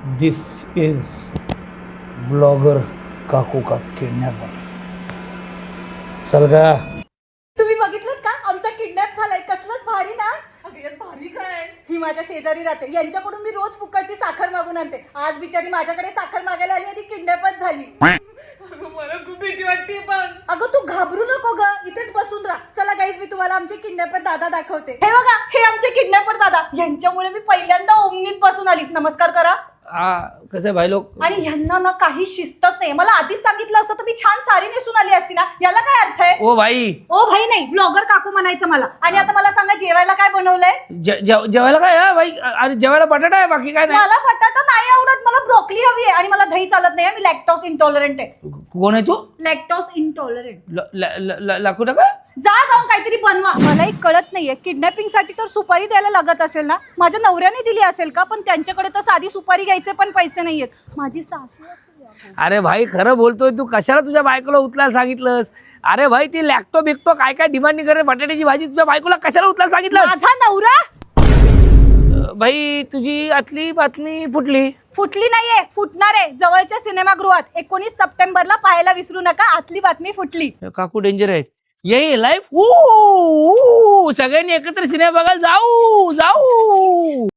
This is blogger काकू का kidnapper. चल का. तुम्ही बघितलं का आमचा किडनॅप झालाय? कसलंच भारी ना. अगं भारी काय, ही माझ्या शेजारी राहते, यांच्याकडून मी रोज फुकटची साखर मागून आणते. आज बिचारी माझ्याकडे साखर मागायला आली आणि किडनॅपच झाली. मला खूप भीती वाटते. पण अगं तू घाबरू नको ग, इथेच बसून राहा. चला गाईज, मी तुम्हाला आमचे किडनॅपर दादा दाखवते. हे बघा, हे आमचे किडनॅपर दादा. यांच्यामुळे मी पहिल्यांदा ओमनीत बसून आली. नमस्कार करा. कसं भाई लोक. आणि ह्यांना ना काही शिस्तच नाही. मला आधीच सांगितलं असतं तर मी छान साडी नेसून आली असती ना. याला काय अर्थ आहे? ओ भाई. ओ भाई नाही, ब्लॉगर काकू म्हणायचं मला. आणि आता मला सांगा, जेवायला काय बनवलंय? जेवायला काय आहे भाई? अरे जेवायला बटाटा आहे, बाकी काय नाही. मला बटाटा नाही आवडत, मला ब्रोकली हवी आहे. आणि मला दही चालत नाही, मी लॅक्टोज इंटॉलरंट आहे. कोण आहे तू? लॅक्टोज इंटॉलरंट. लाकू टाका. जा जाऊन काहीतरी बनवा. मला एक कळत नाहीये, किडनॅपिंग साठी तर सुपारी द्यायला लागत असेल ना. माझ्या नवऱ्याने दिली असेल का? पण त्यांच्याकडे तर साधी सुपारी घ्यायचे पण पैसे नाहीयेत. माझी सासू असेल. अरे भाई खरं बोलतोय तू. कशाला तुझ्या बायकोला उचलायला सांगितलंस? अरे भाई ती लॅक्टो बिक्टो काय काय डिमांडिंग करे बटाट्याची भाजी तुझ्या बायकोला कशाला उचलायला सांगितलं? माझा नवरा. भाई तुझी आतली बातमी फुटली. फुटली नाहीये, फुटणार आहे जवळच्या सिनेमागृहात 19 सप्टेंबरला पाहायला विसरू नका. आतली बातमी फुटली. काकू डेंजर आहे. ये लाईफ सगळ्यांनी एकत्र सिनेमा बघायला जाऊ.